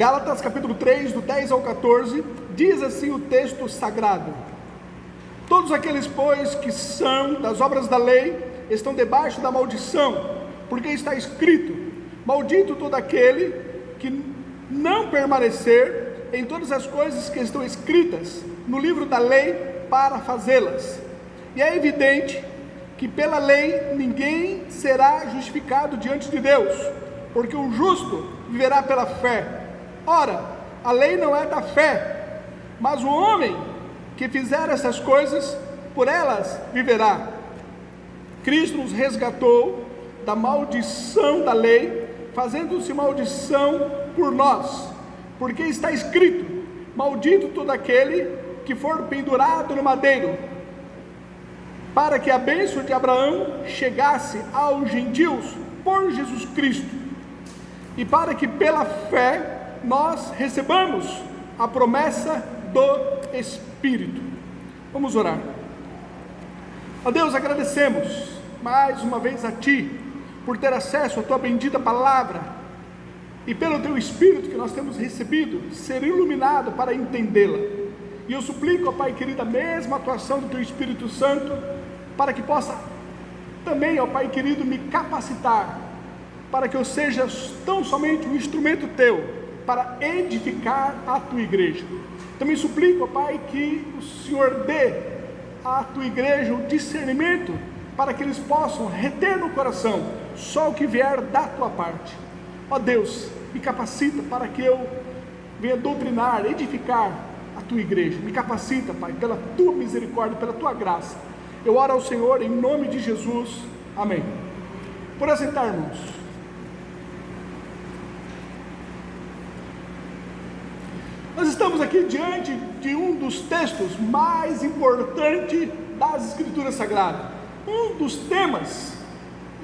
Gálatas capítulo 3, do 10 ao 14, diz assim o texto sagrado: todos aqueles, pois, que são das obras da lei, estão debaixo da maldição, porque está escrito: maldito todo aquele que não permanecer em todas as coisas que estão escritas no livro da lei para fazê-las. E é evidente que pela lei ninguém será justificado diante de Deus, porque o justo viverá pela fé. Ora, a lei não é da fé, mas o homem que fizer essas coisas, por elas viverá. Cristo nos resgatou da maldição da lei, fazendo-se maldição por nós, porque está escrito: maldito todo aquele que for pendurado no madeiro, para que a bênção de Abraão chegasse aos gentios por Jesus Cristo, e para que pela fé nós recebamos a promessa do Espírito. Vamos orar. Ó Deus, agradecemos mais uma vez a Ti, por ter acesso à Tua bendita palavra, e pelo Teu Espírito que nós temos recebido, ser iluminado para entendê-la. E eu suplico, ó Pai querido, a mesma atuação do Teu Espírito Santo, para que possa também, ó Pai querido, me capacitar, para que eu seja tão somente um instrumento Teu, para edificar a Tua igreja. Também suplico, ó Pai, que o Senhor dê à Tua igreja o discernimento, para que eles possam reter no coração só o que vier da Tua parte. Ó Deus, me capacita para que eu venha doutrinar, edificar a Tua igreja. Me capacita, Pai, pela Tua misericórdia, pela Tua graça. Eu oro ao Senhor em nome de Jesus. Amém. Por assentar, irmãos. Nós estamos aqui diante de um dos textos mais importantes das Escrituras Sagradas, um dos temas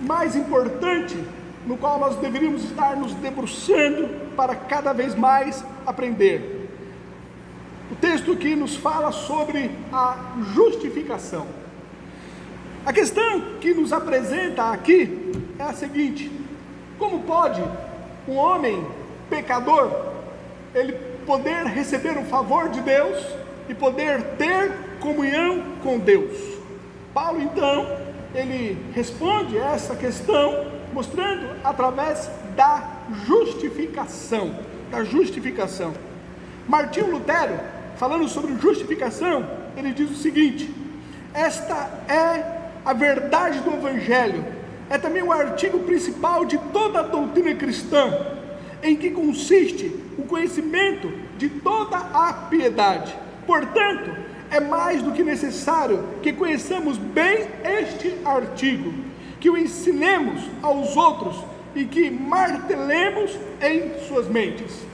mais importantes no qual nós deveríamos estar nos debruçando para cada vez mais aprender. O texto que nos fala sobre a justificação. A questão que nos apresenta aqui é a seguinte: como pode um homem pecador, ele poder receber o favor de Deus e poder ter comunhão com Deus? Paulo, então, ele responde essa questão, mostrando através da justificação. Martinho Lutero, falando sobre justificação, ele diz o seguinte: esta é a verdade do Evangelho, é também o artigo principal de toda a doutrina cristã, em que consiste o conhecimento de toda a piedade. Portanto, é mais do que necessário que conheçamos bem este artigo, que o ensinemos aos outros e que martelemos em suas mentes.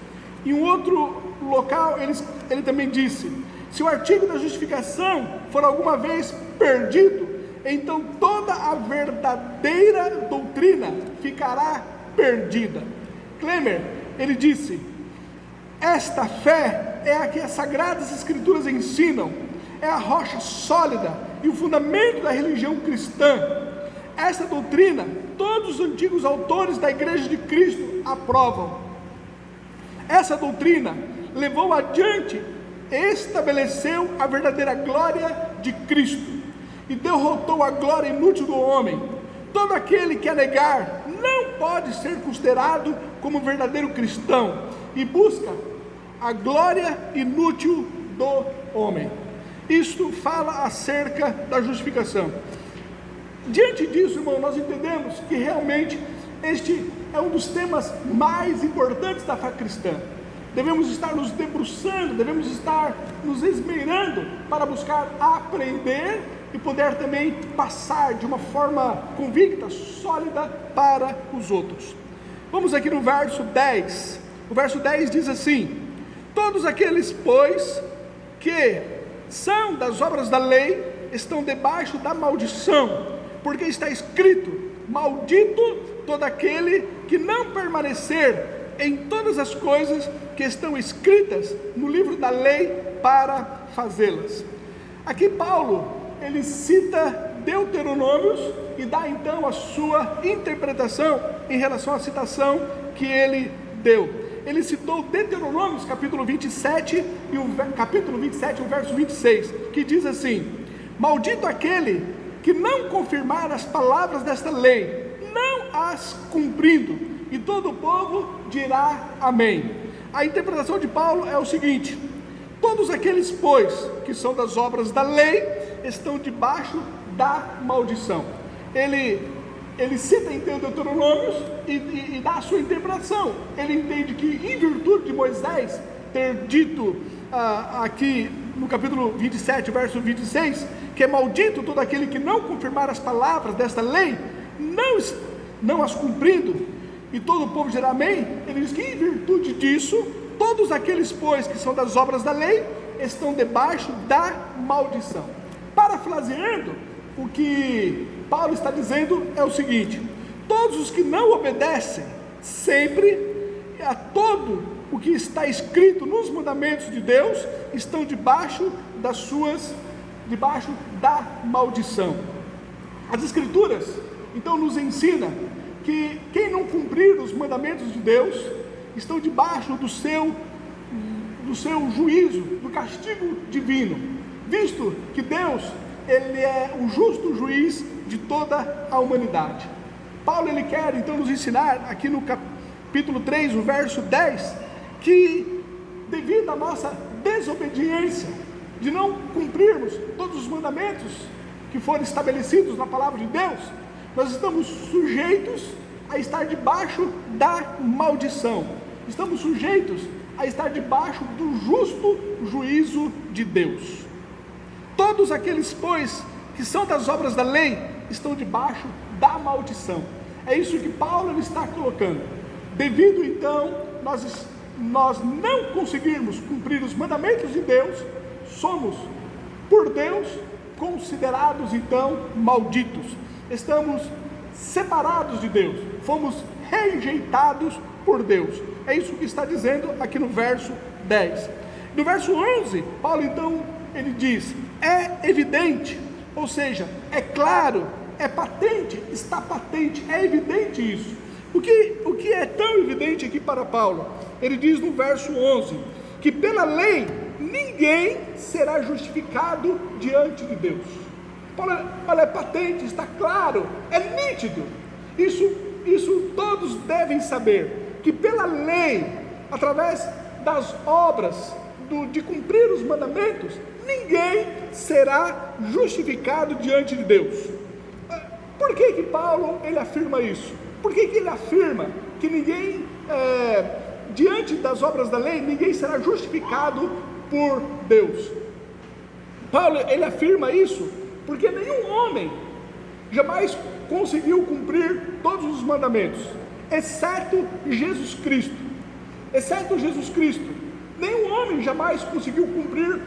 Em um outro local, ele também disse: se o artigo da justificação for alguma vez perdido, então toda a verdadeira doutrina ficará perdida. Klemer, ele disse: esta fé é a que as Sagradas Escrituras ensinam, é a rocha sólida e o fundamento da religião cristã. Essa doutrina, todos os antigos autores da Igreja de Cristo aprovam. Essa doutrina levou adiante, estabeleceu a verdadeira glória de Cristo e derrotou a glória inútil do homem. Todo aquele que a negar não pode ser considerado como verdadeiro cristão e busca a glória inútil do homem. Isto fala acerca da justificação. Diante disso, irmão, nós entendemos que realmente este é um dos temas mais importantes da fé cristã. Devemos estar nos debruçando, devemos estar nos esmerando para buscar aprender e poder também passar de uma forma convicta, sólida para os outros. Vamos aqui no verso 10. O verso 10 diz assim: todos aqueles, pois, que são das obras da lei, estão debaixo da maldição, porque está escrito: maldito todo aquele que não permanecer em todas as coisas que estão escritas no livro da lei para fazê-las. Aqui Paulo, ele cita Deuteronômios e dá então a sua interpretação em relação à citação que ele deu. ele citou Deuteronômio, capítulo 27, e o verso 26, que diz assim: maldito aquele que não confirmar as palavras desta lei, não as cumprindo, e todo o povo dirá amém. A interpretação de Paulo é o seguinte: todos aqueles, pois, que são das obras da lei, estão debaixo da maldição. Ele cita então Deuteronômios e dá a sua interpretação. Ele entende que, em virtude de Moisés ter dito aqui no capítulo 27, verso 26, que é maldito todo aquele que não confirmar as palavras desta lei, não as cumprindo, e todo o povo dirá amém. Ele diz que, em virtude disso, todos aqueles, pois, que são das obras da lei, estão debaixo da maldição. Parafraseando, o que Paulo está dizendo é o seguinte: todos os que não obedecem sempre a todo o que está escrito nos mandamentos de Deus estão debaixo da maldição. As Escrituras então nos ensina que quem não cumprir os mandamentos de Deus estão debaixo do seu juízo, do castigo divino, visto que Deus, ele é o justo juiz de toda a humanidade. Paulo, ele quer então nos ensinar aqui no capítulo 3, o verso 10, que devido à nossa desobediência, de não cumprirmos todos os mandamentos que foram estabelecidos na palavra de Deus, nós estamos sujeitos a estar debaixo da maldição, estamos sujeitos a estar debaixo do justo juízo de Deus. Todos aqueles, pois, que são das obras da lei, estão debaixo da maldição. É isso que Paulo está colocando. Devido então nós não conseguirmos cumprir os mandamentos de Deus, somos por Deus considerados então malditos. Estamos separados de Deus, fomos rejeitados por Deus. É isso que está dizendo aqui no verso 10. No verso 11, Paulo então, ele diz: é evidente, ou seja, é claro, é patente, está patente, é evidente isso. O que é tão evidente aqui para Paulo? Ele diz no verso 11, que pela lei ninguém será justificado diante de Deus. Paulo é patente, está claro, é nítido. Isso todos devem saber, que pela lei, através das obras, de cumprir os mandamentos, ninguém será justificado diante de Deus. Por que Paulo ele afirma isso? Por que ele afirma que ninguém, diante das obras da lei, ninguém será justificado por Deus? Paulo ele afirma isso porque nenhum homem jamais conseguiu cumprir todos os mandamentos, exceto Jesus Cristo. Exceto Jesus Cristo, nenhum homem jamais conseguiu cumprir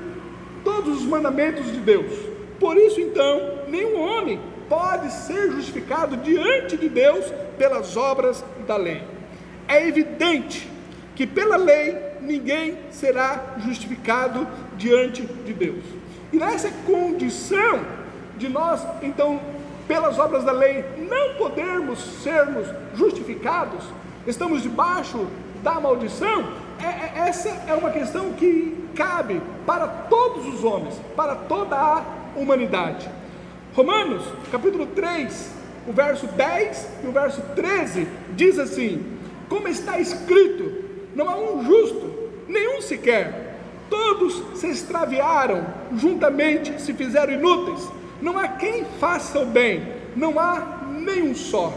todos os mandamentos de Deus. Por isso então, nenhum homem pode ser justificado diante de Deus pelas obras da lei. É evidente que pela lei ninguém será justificado diante de Deus. E nessa condição de nós, então, pelas obras da lei, não podermos sermos justificados, estamos debaixo da maldição. Essa é uma questão que cabe para todos os homens, para toda a humanidade. Romanos, capítulo 3, o verso 10 e o verso 13, diz assim: como está escrito, não há um justo, nenhum sequer, todos se extraviaram, juntamente se fizeram inúteis, não há quem faça o bem, não há nenhum só.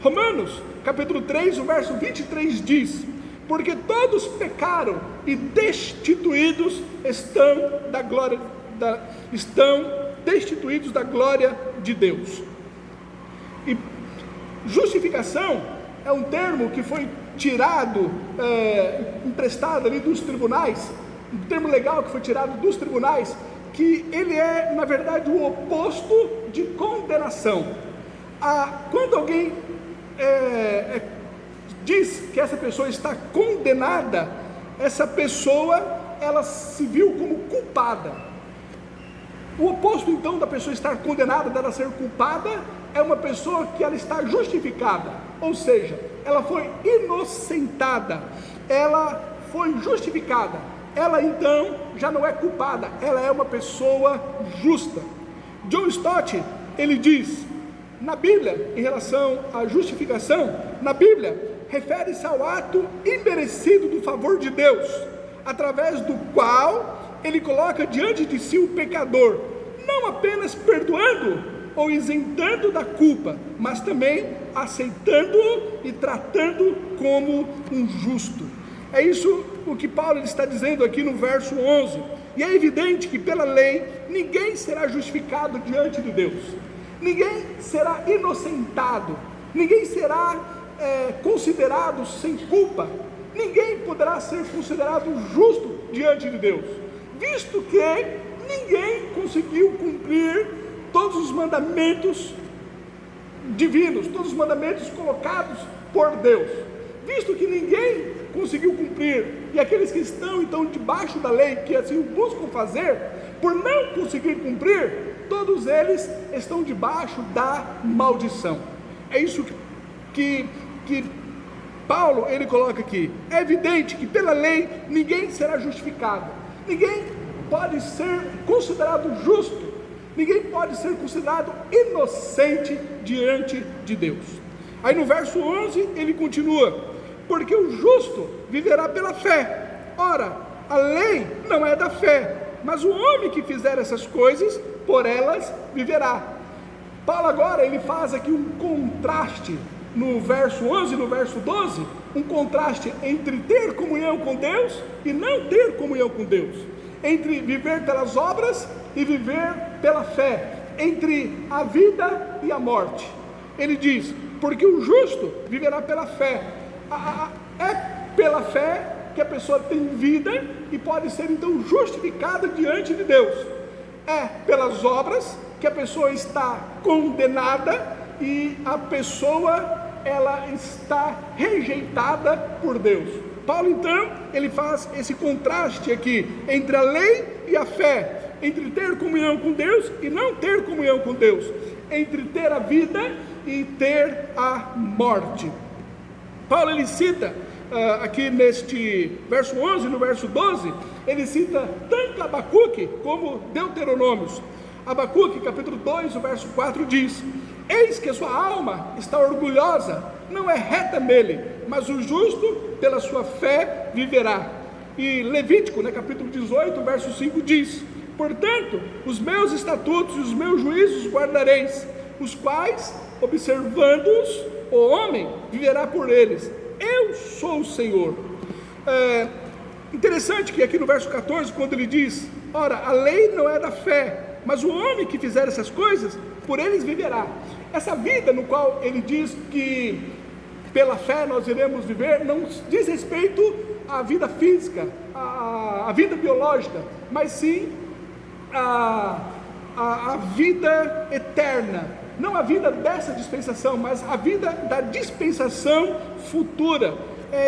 Romanos, capítulo 3, o verso 23 diz: porque todos pecaram e destituídos estão da glória de Deus. E justificação é um termo que foi tirado, emprestado ali dos tribunais, um termo legal que foi tirado dos tribunais, que ele é, na verdade, o oposto de condenação. Quando alguém diz que essa pessoa está condenada, essa pessoa, ela se viu como culpada. O oposto então da pessoa estar condenada, dela ser culpada, é uma pessoa que ela está justificada, ou seja, ela foi inocentada, ela foi justificada, ela então já não é culpada, ela é uma pessoa justa. John Stott, ele diz, na Bíblia, em relação à justificação, na Bíblia, refere-se ao ato imerecido do favor de Deus, através do qual ele coloca diante de si o pecador, não apenas perdoando ou isentando da culpa, mas também aceitando-o e tratando como um justo. É isso o que Paulo está dizendo aqui no verso 11. E é evidente que pela lei ninguém será justificado diante de Deus, ninguém será inocentado, ninguém será considerado sem culpa, ninguém poderá ser considerado justo diante de Deus, visto que ninguém conseguiu cumprir todos os mandamentos divinos, todos os mandamentos colocados por Deus, visto que ninguém conseguiu cumprir, e aqueles que estão então debaixo da lei, que assim o buscam fazer, por não conseguir cumprir, todos eles estão debaixo da maldição. É isso que Paulo ele coloca aqui. É evidente que pela lei ninguém será justificado, ninguém pode ser considerado justo, ninguém pode ser considerado inocente diante de Deus. Aí no verso 11 ele continua: porque o justo viverá pela fé. Ora, a lei não é da fé, mas o homem que fizer essas coisas, por elas viverá. Paulo agora ele faz aqui um contraste no verso 11 e no verso 12, um contraste entre ter comunhão com Deus e não ter comunhão com Deus, entre viver pelas obras e viver pela fé, entre a vida e a morte. Ele diz, porque o justo viverá pela fé. É pela fé que a pessoa tem vida e pode ser então justificada diante de Deus. É pelas obras que a pessoa está condenada e a pessoa ela está rejeitada por Deus. Paulo então ele faz esse contraste aqui entre a lei e a fé, entre ter comunhão com Deus e não ter comunhão com Deus, entre ter a vida e ter a morte. Paulo ele cita aqui neste verso 11, no verso 12, ele cita tanto Abacuque como Deuteronômios. Abacuque capítulo 2, o verso 4 diz: eis que a sua alma está orgulhosa, não é reta nele, mas o justo pela sua fé viverá. E Levítico, capítulo 18, verso 5 diz: portanto, os meus estatutos e os meus juízos guardareis, os quais, observando-os, o homem viverá por eles. Eu sou o Senhor. Interessante que aqui no verso 14, quando ele diz, ora, a lei não é da fé, mas o homem que fizer essas coisas, por eles viverá. Essa vida no qual ele diz que pela fé nós iremos viver, não diz respeito à vida física, à vida biológica, mas sim a vida eterna. Não a vida dessa dispensação, mas a vida da dispensação futura.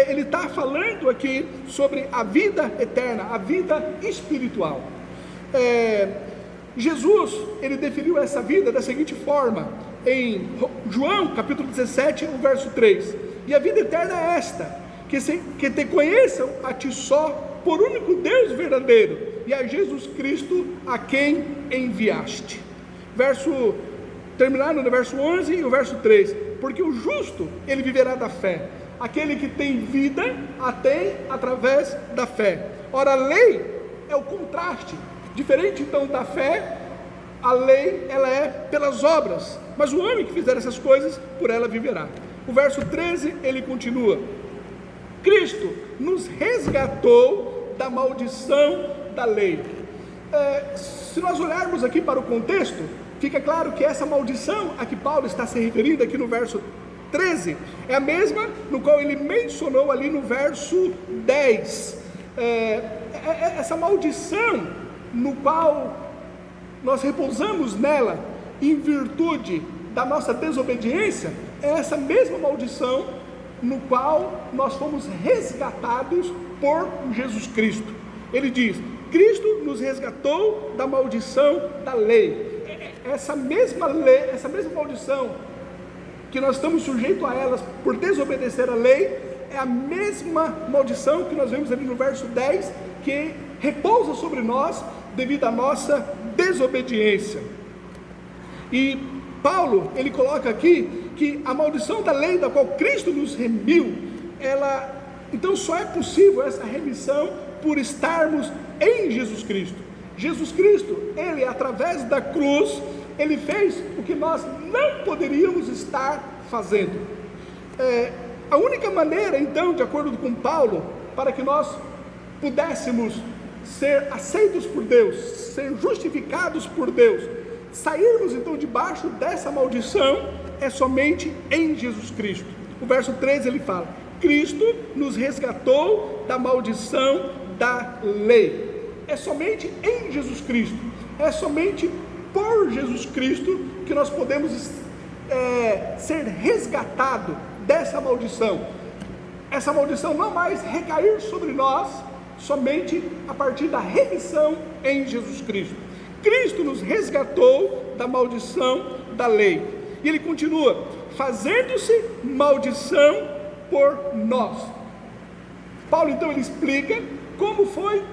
Ele está falando aqui sobre a vida eterna, a vida espiritual. Jesus, ele definiu essa vida da seguinte forma, em João capítulo 17, o verso 3, e a vida eterna é esta, que te conheçam a ti só, por único Deus verdadeiro, e a Jesus Cristo a quem enviaste. Terminando no verso 11 e o verso 3, porque o justo, ele viverá da fé, aquele que tem vida, a tem através da fé. Ora, a lei é o contraste, diferente então da fé, a lei ela é pelas obras, mas o homem que fizer essas coisas, por ela viverá. O verso 13, ele continua, Cristo nos resgatou da maldição da lei. Se nós olharmos aqui para o contexto, fica claro que essa maldição a que Paulo está se referindo aqui no verso 13, é a mesma no qual ele mencionou ali no verso 10. Essa maldição no qual nós repousamos nela, em virtude da nossa desobediência, é essa mesma maldição no qual nós fomos resgatados por Jesus Cristo. Ele diz, Cristo nos resgatou da maldição da lei. Essa mesma lei, essa mesma maldição que nós estamos sujeitos a elas por desobedecer a lei, é a mesma maldição que nós vemos ali no verso 10, que repousa sobre nós devido à nossa desobediência. E Paulo, ele coloca aqui que a maldição da lei da qual Cristo nos remiu, então só é possível essa remissão por estarmos em Jesus Cristo. Jesus Cristo, ele através da cruz, ele fez o que nós não poderíamos estar fazendo. A única maneira então, de acordo com Paulo, para que nós pudéssemos ser aceitos por Deus, ser justificados por Deus, sairmos então debaixo dessa maldição, é somente em Jesus Cristo. O verso 13 ele fala: Cristo nos resgatou da maldição da lei. É somente em Jesus Cristo, é somente por Jesus Cristo que nós podemos ser resgatados dessa maldição. Essa maldição não mais recair sobre nós, somente a partir da remissão em Jesus Cristo. Cristo nos resgatou da maldição da lei. E ele continua: fazendo-se maldição por nós. Paulo então ele explica como foi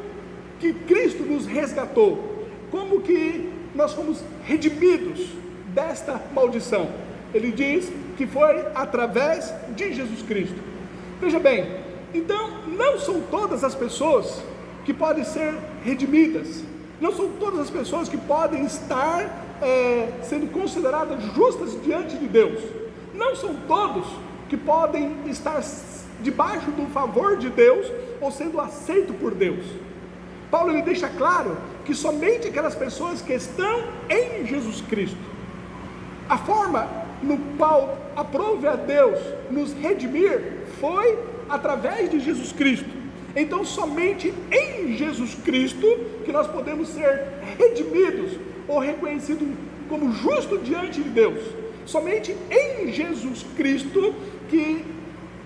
que Cristo nos resgatou, como que nós fomos redimidos desta maldição. Ele diz que foi através de Jesus Cristo. Veja bem, então não são todas as pessoas que podem ser redimidas, não são todas as pessoas que podem estar sendo consideradas justas diante de Deus, não são todos que podem estar debaixo do favor de Deus ou sendo aceito por Deus. Paulo ele deixa claro que somente aquelas pessoas que estão em Jesus Cristo. A forma no qual aprove a Deus nos redimir foi através de Jesus Cristo. Então somente em Jesus Cristo que nós podemos ser redimidos ou reconhecidos como justos diante de Deus. Somente em Jesus Cristo que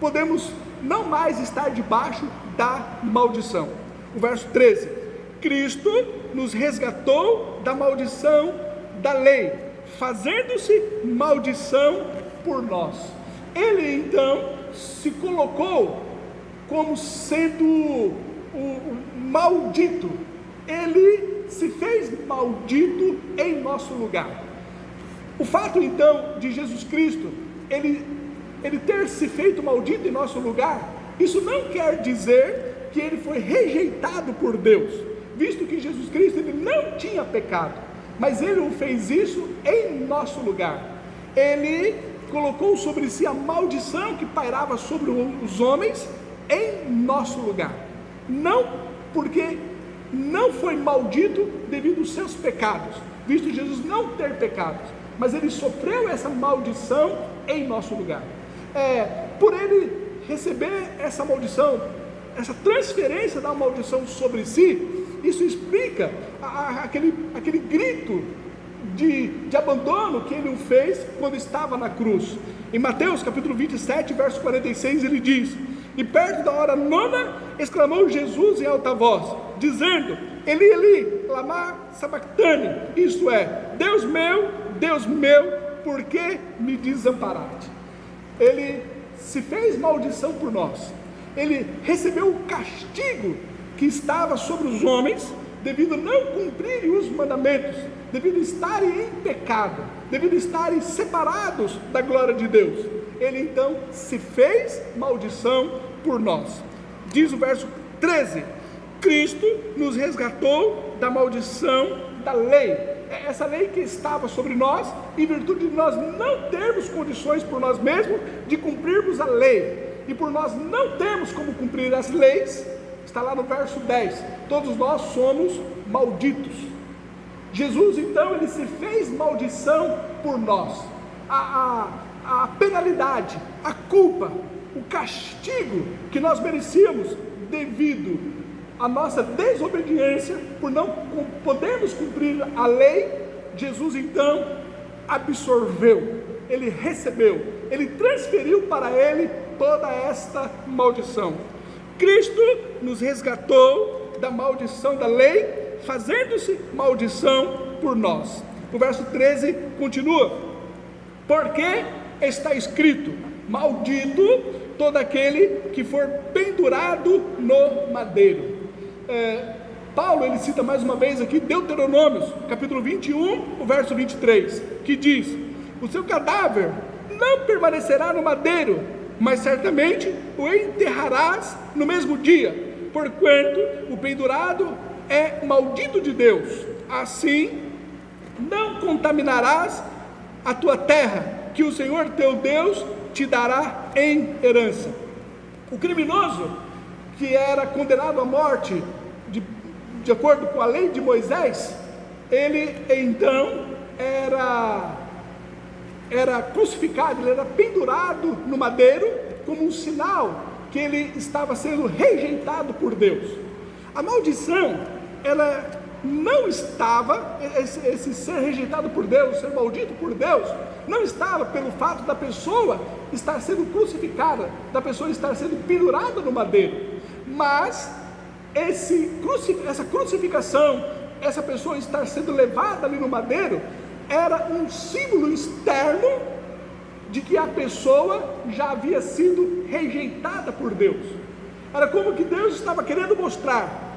podemos não mais estar debaixo da maldição. O verso 13: Cristo nos resgatou da maldição da lei, fazendo-se maldição por nós. Ele então se colocou como sendo o maldito, ele se fez maldito em nosso lugar. O fato então de Jesus Cristo, ele ter se feito maldito em nosso lugar, isso não quer dizer que ele foi rejeitado por Deus, visto que Jesus Cristo ele não tinha pecado, mas ele o fez isso em nosso lugar. Ele colocou sobre si a maldição que pairava sobre os homens em nosso lugar, não porque não foi maldito devido aos seus pecados, visto Jesus não ter pecados, mas ele sofreu essa maldição em nosso lugar. Por ele receber essa maldição, essa transferência da maldição sobre si, isso explica aquele grito de abandono que ele o fez quando estava na cruz. Em Mateus capítulo 27, verso 46, ele diz: e perto da hora nona, exclamou Jesus em alta voz, dizendo: Eli, Eli, lama sabachthani, isto é, Deus meu, por que me desamparaste? Ele se fez maldição por nós, ele recebeu o castigo que estava sobre os homens, devido a não cumprirem os mandamentos, devido a estarem em pecado, devido a estarem separados da glória de Deus. Ele então se fez maldição por nós. Diz o verso 13: Cristo nos resgatou da maldição da lei. Essa lei que estava sobre nós, em virtude de nós não termos condições por nós mesmos de cumprirmos a lei, e por nós não termos como cumprir as leis, está lá no verso 10, todos nós somos malditos. Jesus então, ele se fez maldição por nós. A penalidade, a culpa, o castigo que nós merecíamos devido à nossa desobediência, por não podermos cumprir a lei, Jesus então absorveu, ele recebeu, ele transferiu para ele toda esta maldição. Cristo nos resgatou da maldição da lei, fazendo-se maldição por nós. O verso 13 continua: porque está escrito: maldito todo aquele que for pendurado no madeiro. Paulo, ele cita mais uma vez aqui Deuteronômios, capítulo 21, o verso 23, que diz: o seu cadáver não permanecerá no madeiro, mas certamente o enterrarás no mesmo dia, porquanto o pendurado é maldito de Deus. Assim não contaminarás a tua terra, que o Senhor teu Deus te dará em herança. O criminoso que era condenado à morte de acordo com a lei de Moisés, ele então era crucificado, ele era pendurado no madeiro como um sinal que ele estava sendo rejeitado por Deus. A maldição, ela não estava, esse ser rejeitado por Deus, ser maldito por Deus, não estava pelo fato da pessoa estar sendo crucificada, da pessoa estar sendo pendurada no madeiro, mas essa crucificação, essa pessoa estar sendo levada ali no madeiro, era um símbolo externo de que a pessoa já havia sido rejeitada por Deus. Era como que Deus estava querendo mostrar: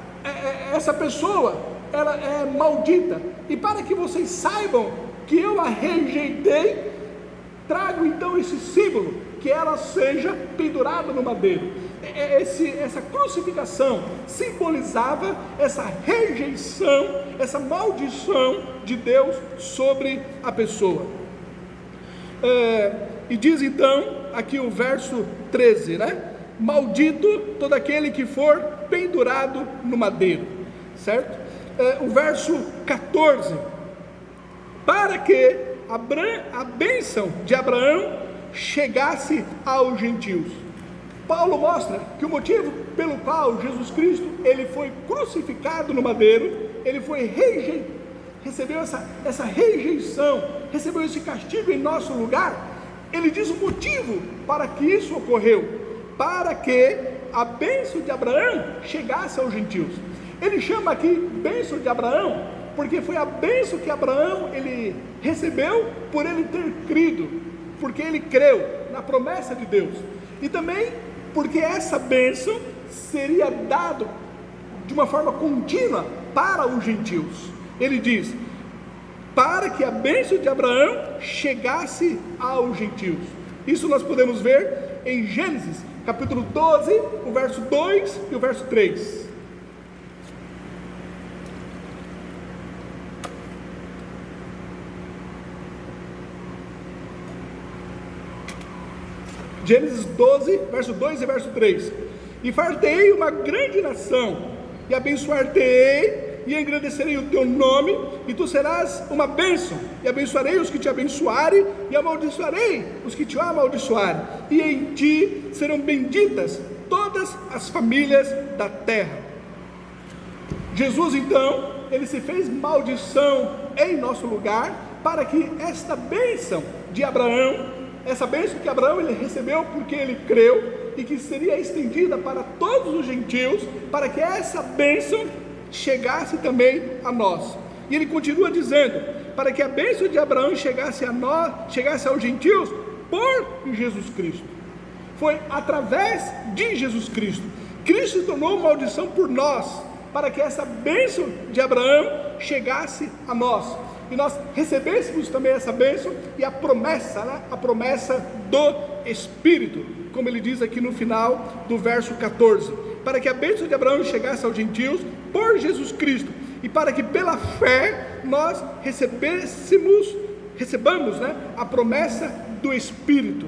essa pessoa, ela é maldita, e para que vocês saibam que eu a rejeitei, trago então esse símbolo, que ela seja pendurada no madeiro. Essa crucificação simbolizava essa rejeição, essa maldição de Deus sobre a pessoa. E diz então aqui o verso 13, né? Maldito todo aquele que for pendurado no madeiro, certo? O verso 14: para que a bênção de Abraão chegasse aos gentios. Paulo mostra que o motivo pelo qual Jesus Cristo, ele foi crucificado no madeiro, ele foi recebeu essa rejeição, recebeu esse castigo em nosso lugar. Ele diz o motivo para que isso ocorreu: para que a bênção de Abraão chegasse aos gentios. Ele chama aqui bênção de Abraão, porque foi a bênção que Abraão ele recebeu por ele ter crido, porque ele creu na promessa de Deus, e também porque essa bênção seria dada de uma forma contínua para os gentios. Ele diz: para que a bênção de Abraão chegasse aos gentios. Isso nós podemos ver em Gênesis, capítulo 12, o verso 2 e o verso 3. Gênesis 12, verso 2 e verso 3. E fartei uma grande nação, e abençoar-te-ei, e engrandecerei o teu nome, e tu serás uma bênção, e abençoarei os que te abençoarem, e amaldiçoarei os que te amaldiçoarem, e em ti serão benditas todas as famílias da terra. Jesus então, ele se fez maldição em nosso lugar, para que esta bênção de Abraão, essa bênção que Abraão ele recebeu porque ele creu, e que seria estendida para todos os gentios, para que essa bênção chegasse também a nós. E ele continua dizendo: para que a bênção de Abraão chegasse a nós, chegasse aos gentios por Jesus Cristo. Foi através de Jesus Cristo. Cristo se tornou maldição por nós, para que essa bênção de Abraão chegasse a nós, e nós recebêssemos também essa bênção e a promessa, né? A promessa do Espírito, como ele diz aqui no final do verso 14: para que a bênção de Abraão chegasse aos gentios por Jesus Cristo, e para que pela fé nós recebamos, né, a promessa do Espírito.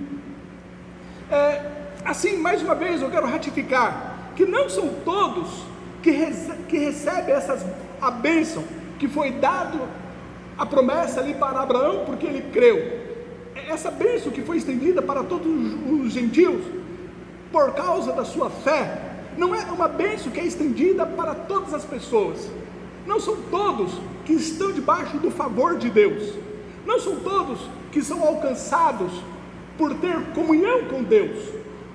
Assim, mais uma vez eu quero ratificar que não são todos que recebem a bênção que foi dado, a promessa ali para Abraão, porque ele creu. Essa bênção que foi estendida para todos os gentios por causa da sua fé, não é uma bênção que é estendida para todas as pessoas. Não são todos que estão debaixo do favor de Deus. Não são todos que são alcançados por ter comunhão com Deus.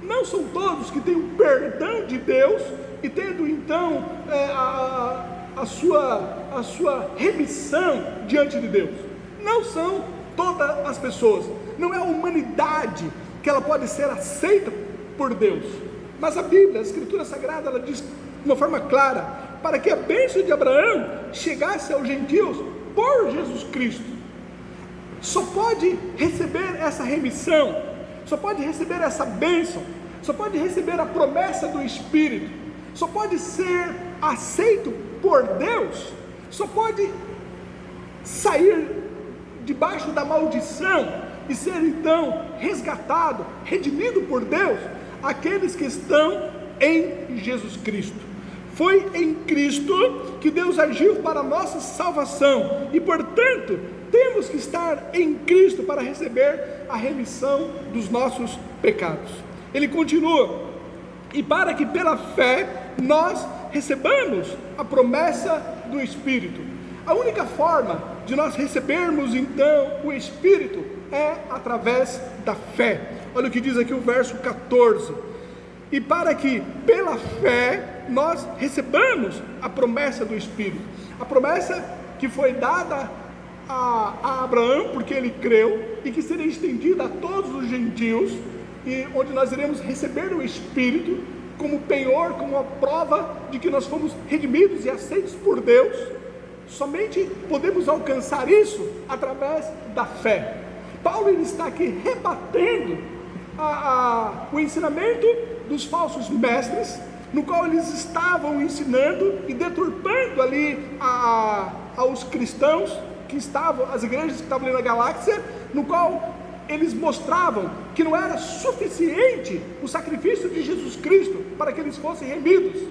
Não são todos que têm o perdão de Deus e tendo então a sua remissão diante de Deus. Não são todas as pessoas. Não é a humanidade que ela pode ser aceita por Deus. Mas a Bíblia, a Escritura Sagrada, ela diz de uma forma clara, para que a bênção de Abraão chegasse aos gentios por Jesus Cristo. Só pode receber essa remissão, só pode receber essa bênção, só pode receber a promessa do Espírito, só pode ser aceito por Deus, só pode sair debaixo da maldição e ser então resgatado, redimido por Deus, aqueles que estão em Jesus Cristo. Foi em Cristo que Deus agiu para a nossa salvação, e portanto temos que estar em Cristo para receber a remissão dos nossos pecados. Ele continua: e para que pela fé nós recebamos a promessa do Espírito. A única forma de nós recebermos então o Espírito é através da fé. Olha o que diz aqui o verso 14: e para que pela fé nós recebamos a promessa do Espírito. A promessa que foi dada a Abraão, porque ele creu, e que seria estendida a todos os gentios, e onde nós iremos receber o Espírito como penhor, como a prova de que nós fomos redimidos e aceitos por Deus. Somente podemos alcançar isso através da fé. Paulo, ele está aqui rebatendo o ensinamento dos falsos mestres, no qual eles estavam ensinando e deturpando ali aos cristãos que estavam, as igrejas que estavam ali na galáxia, no qual eles mostravam que não era suficiente o sacrifício de Jesus Cristo para que eles fossem remidos,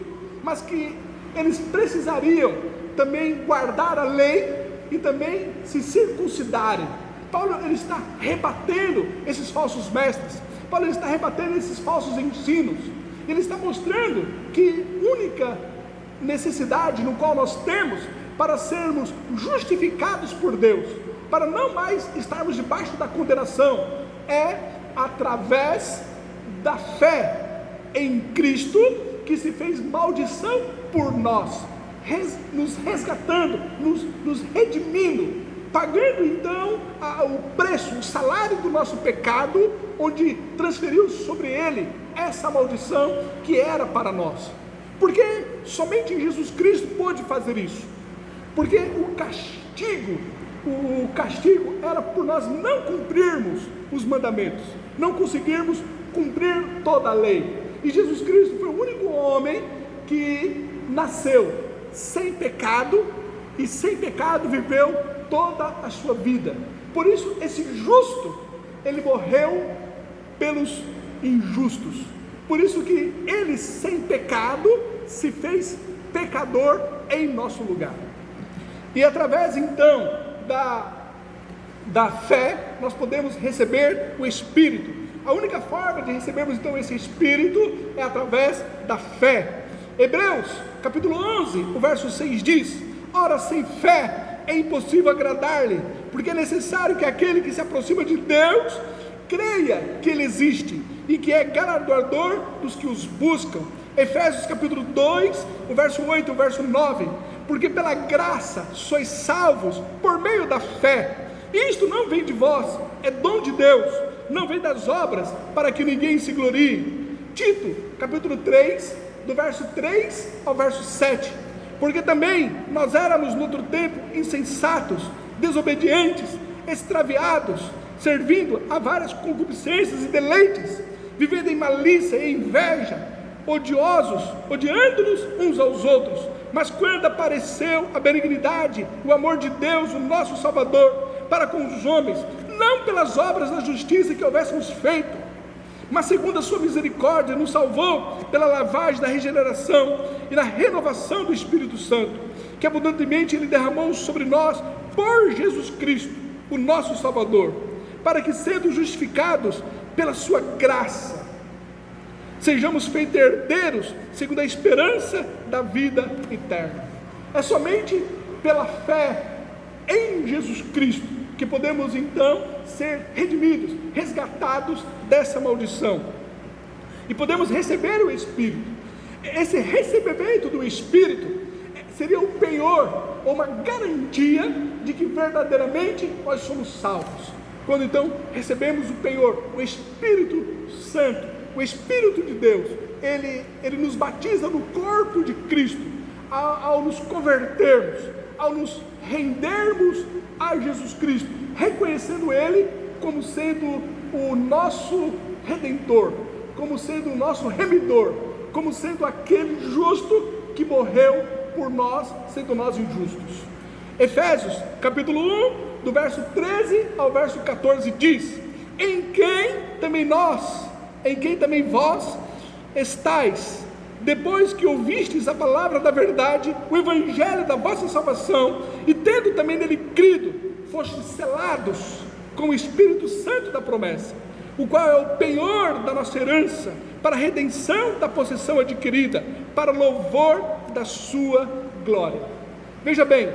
mas que eles precisariam também guardar a lei e também se circuncidarem. Paulo, ele está rebatendo esses falsos mestres. Paulo, ele está rebatendo esses falsos ensinos. Ele está mostrando que única necessidade no qual nós temos para sermos justificados por Deus, para não mais estarmos debaixo da condenação, é através da fé em Cristo, que se fez maldição por nós, nos resgatando, nos redimindo, pagando então o preço, o salário do nosso pecado, onde transferiu sobre ele essa maldição que era para nós. Porque somente Jesus Cristo pôde fazer isso. Porque o castigo era por nós não cumprirmos os mandamentos, não conseguirmos cumprir toda a lei. E Jesus Cristo foi o único homem que nasceu sem pecado, e sem pecado viveu toda a sua vida. Por isso esse justo, ele morreu pelos injustos. Por isso que ele, sem pecado, se fez pecador em nosso lugar. E através então da fé, nós podemos receber o Espírito. A única forma de recebermos então esse Espírito é através da fé. Hebreus capítulo 11, o verso 6 diz: ora, sem fé é impossível agradar-lhe, porque é necessário que aquele que se aproxima de Deus creia que Ele existe e que é galardoador dos que os buscam. Efésios capítulo 2, o verso 8 e o verso 9: porque pela graça sois salvos por meio da fé. Isto não vem de vós, é dom de Deus, não vem das obras, para que ninguém se glorie. Tito capítulo 3, do verso 3 ao verso 7: porque também nós éramos no outro tempo insensatos, desobedientes, extraviados, servindo a várias concupiscências e deleites, vivendo em malícia e inveja, odiosos, odiando-nos uns aos outros. Mas quando apareceu a benignidade, o amor de Deus, o nosso Salvador, para com os homens, não pelas obras da justiça que houvéssemos feito, mas segundo a sua misericórdia, nos salvou pela lavagem da regeneração e na renovação do Espírito Santo, que abundantemente Ele derramou sobre nós por Jesus Cristo, o nosso Salvador, para que, sendo justificados pela sua graça, sejamos feitos herdeiros segundo a esperança da vida eterna. É somente pela fé em Jesus Cristo que podemos então ser redimidos, resgatados dessa maldição, e podemos receber o Espírito. Esse recebimento do Espírito seria o penhor, ou uma garantia de que verdadeiramente nós somos salvos. Quando então recebemos o penhor, o Espírito Santo, o Espírito de Deus, ele nos batiza no corpo de Cristo, ao nos convertermos, ao nos rendermos a Jesus Cristo, reconhecendo Ele como sendo o nosso Redentor, como sendo o nosso remidor, como sendo aquele justo que morreu por nós, sendo nós injustos. Efésios capítulo 1, do verso 13 ao verso 14 diz: em quem também vós estáis, depois que ouvistes a palavra da verdade, o evangelho da vossa salvação, e tendo também nele crido, fostes selados com o Espírito Santo da promessa, o qual é o penhor da nossa herança, para a redenção da possessão adquirida, para o louvor da sua glória. Veja bem,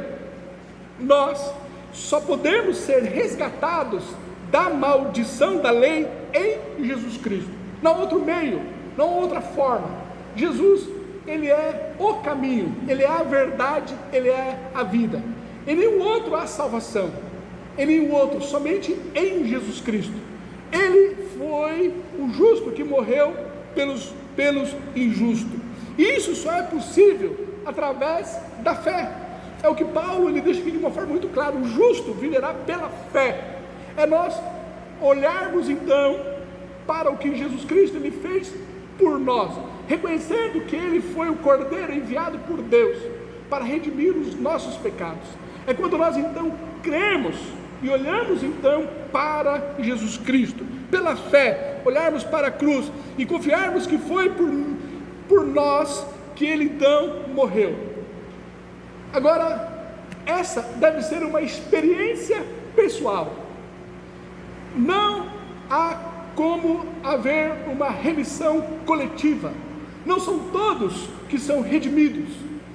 nós só podemos ser resgatados da maldição da lei em Jesus Cristo. Não há outro meio, não há outra forma. Jesus, Ele é o caminho, Ele é a verdade, Ele é a vida. Em nenhum outro há salvação, em nenhum outro, somente em Jesus Cristo. Ele foi o justo que morreu pelos injustos. E isso só é possível através da fé. É o que Paulo ele deixa aqui de uma forma muito clara: o justo viverá pela fé. É nós olharmos então para o que Jesus Cristo ele fez por nós, reconhecendo que Ele foi o Cordeiro enviado por Deus para redimir os nossos pecados. É quando nós então cremos e olhamos então para Jesus Cristo, pela fé, olharmos para a cruz e confiarmos que foi por nós que Ele então morreu. Agora, essa deve ser uma experiência pessoal. Não há como haver uma remissão coletiva. Não são todos que são redimidos,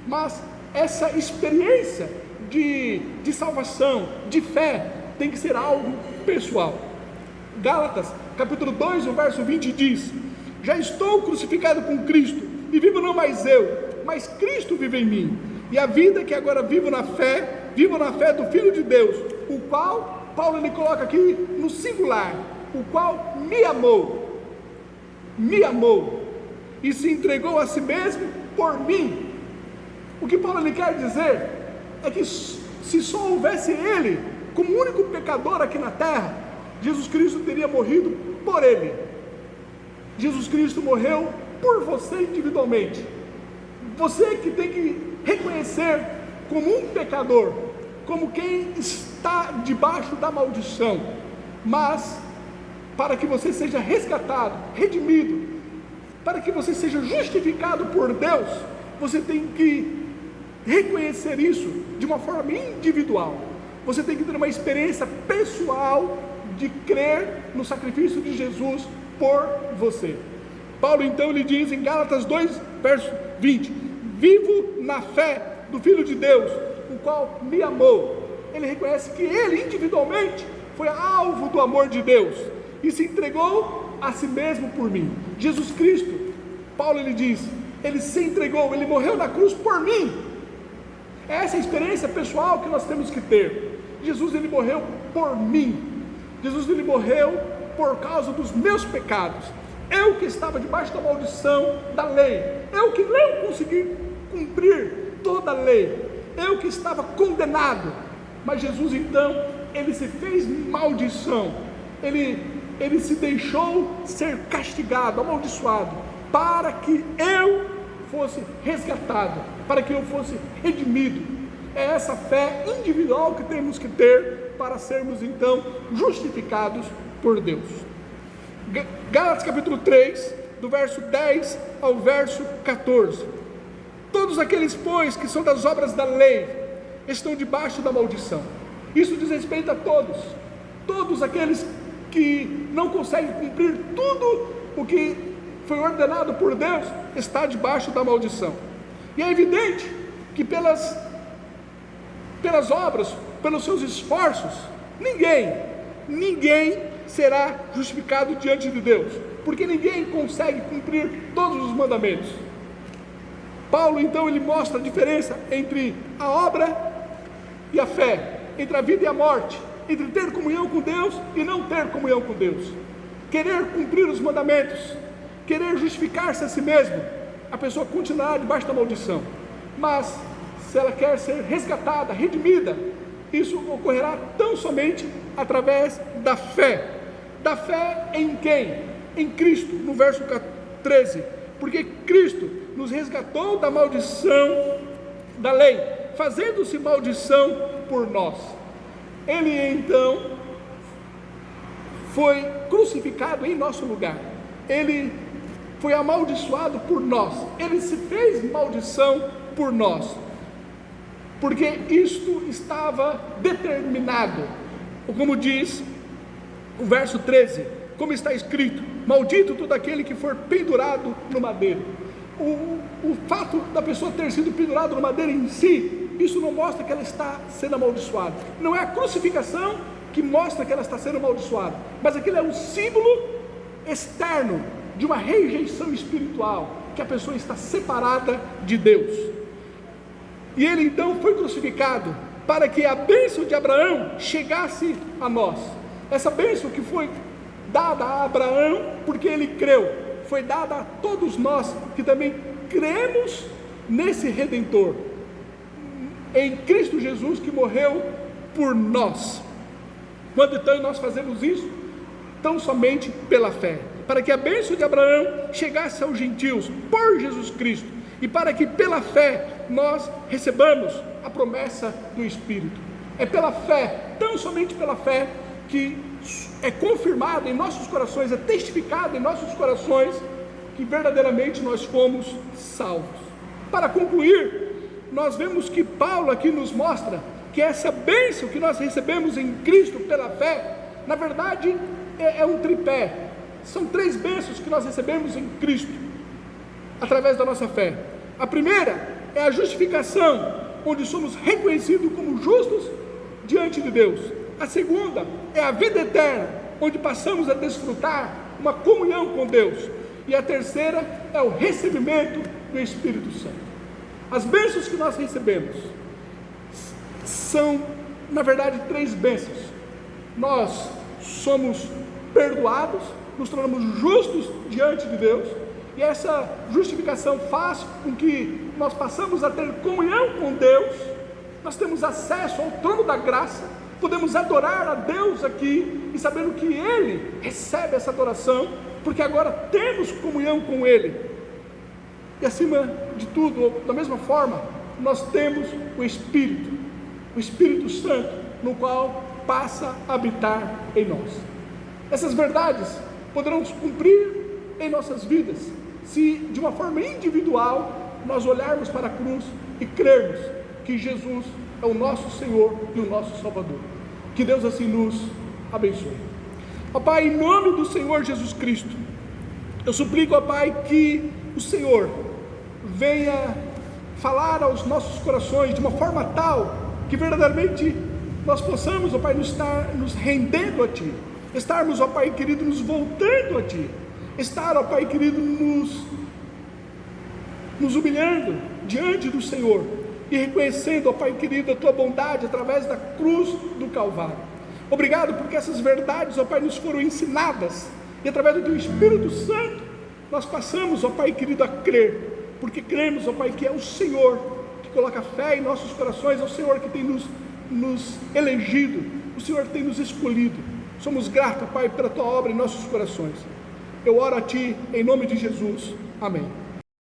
mas essa experiência de salvação, de fé, tem que ser algo pessoal. Gálatas, capítulo 2, o verso 20 diz: já estou crucificado com Cristo, e vivo não mais eu, mas Cristo vive em mim, e a vida que agora vivo na fé do Filho de Deus, o qual, Paulo ele coloca aqui no singular, o qual me amou, e se entregou a si mesmo por mim. O que Paulo ele quer dizer é que se só houvesse ele como único pecador aqui na terra, Jesus Cristo teria morrido por ele. Jesus Cristo morreu por você individualmente. Você que tem que reconhecer como um pecador, como quem está debaixo da maldição, mas para que você seja resgatado, redimido, para que você seja justificado por Deus, você tem que reconhecer isso de uma forma individual. Você tem que ter uma experiência pessoal de crer no sacrifício de Jesus por você. Paulo então ele diz em Gálatas 2, verso 20: vivo na fé do Filho de Deus, o qual me amou. Ele reconhece que ele individualmente foi alvo do amor de Deus e se entregou a si mesmo por mim. Jesus Cristo, Paulo ele diz, ele se entregou, ele morreu na cruz por mim. Essa é a experiência pessoal que nós temos que ter. Jesus ele morreu por mim. Jesus ele morreu por causa dos meus pecados. Eu que estava debaixo da maldição da lei, eu que não consegui cumprir toda a lei, eu que estava condenado, mas Jesus então, ele se fez maldição, ele se deixou ser castigado, amaldiçoado, para que eu fosse resgatado, para que eu fosse redimido. É essa fé individual que temos que ter para sermos então justificados por Deus. Gálatas capítulo 3, do verso 10 ao verso 14: todos aqueles, pois, que são das obras da lei, estão debaixo da maldição. Isso diz respeito a todos aqueles que não conseguem cumprir tudo o que foi ordenado por Deus, está debaixo da maldição. E é evidente que pelas obras, pelos seus esforços, ninguém será justificado diante de Deus, porque ninguém consegue cumprir todos os mandamentos. Paulo então ele mostra a diferença entre a obra e a fé, entre a vida e a morte, entre ter comunhão com Deus e não ter comunhão com Deus. Querer cumprir os mandamentos, querer justificar-se a si mesmo, a pessoa continuará debaixo da maldição. Mas se ela quer ser resgatada, redimida, isso ocorrerá tão somente através da fé. Da fé em quem? Em Cristo, no verso 13. Porque Cristo nos resgatou da maldição da lei, fazendo-se maldição por nós. Ele então foi crucificado em nosso lugar. Ele foi amaldiçoado por nós. Ele se fez maldição por nós. Porque isto estava determinado. Como diz o verso 13, como está escrito: maldito todo aquele que for pendurado no madeiro. O fato da pessoa ter sido pendurada no madeiro em si, isso não mostra que ela está sendo amaldiçoada. Não é a crucificação que mostra que ela está sendo amaldiçoada, mas aquilo é um símbolo externo de uma rejeição espiritual, que a pessoa está separada de Deus. E ele então foi crucificado para que a bênção de Abraão chegasse a nós. Essa bênção que foi dada a Abraão porque ele creu, foi dada a todos nós que também cremos nesse Redentor, em Cristo Jesus, que morreu por nós. Quando então nós fazemos isso? Tão somente pela fé, para que a bênção de Abraão chegasse aos gentios por Jesus Cristo, e para que pela fé nós recebamos a promessa do Espírito. É pela fé, tão somente pela fé, que é confirmado em nossos corações, é testificado em nossos corações que verdadeiramente nós fomos salvos. Para concluir, nós vemos que Paulo aqui nos mostra que essa bênção que nós recebemos em Cristo pela fé, na verdade é um tripé. São 3 bênçãos que nós recebemos em Cristo através da nossa fé. A primeira é a justificação, onde somos reconhecidos como justos diante de Deus. A segunda é a vida eterna, onde passamos a desfrutar uma comunhão com Deus. E a terceira é o recebimento do Espírito Santo. As bênçãos que nós recebemos são, na verdade, 3 bênçãos. Nós somos perdoados, nos tornamos justos diante de Deus, e essa justificação faz com que nós passamos a ter comunhão com Deus. Nós temos acesso ao trono da graça, podemos adorar a Deus aqui, e sabendo que Ele recebe essa adoração, porque agora temos comunhão com Ele. E acima de tudo, da mesma forma, nós temos o Espírito Santo, no qual passa a habitar em nós. Essas verdades poderão se cumprir em nossas vidas, se de uma forma individual nós olharmos para a cruz e crermos que Jesus é o nosso Senhor e o nosso Salvador. Que Deus assim nos abençoe. Ó Pai, em nome do Senhor Jesus Cristo, eu suplico, ó Pai, que o Senhor venha falar aos nossos corações de uma forma tal que verdadeiramente nós possamos, ó Pai, nos rendendo a Ti, estarmos, ó Pai querido, nos voltando a Ti, estar, ó Pai querido, nos humilhando diante do Senhor e reconhecendo, ó Pai querido, a Tua bondade através da cruz do Calvário. Obrigado porque essas verdades, ó Pai, nos foram ensinadas, e através do Teu Espírito Santo nós passamos, ó Pai querido, a crer, porque cremos, ó Pai, que é o Senhor que coloca fé em nossos corações, é o Senhor que tem nos elegido, o Senhor tem nos escolhido. Somos gratos, Pai, pela Tua obra em nossos corações. Eu oro a Ti em nome de Jesus, amém.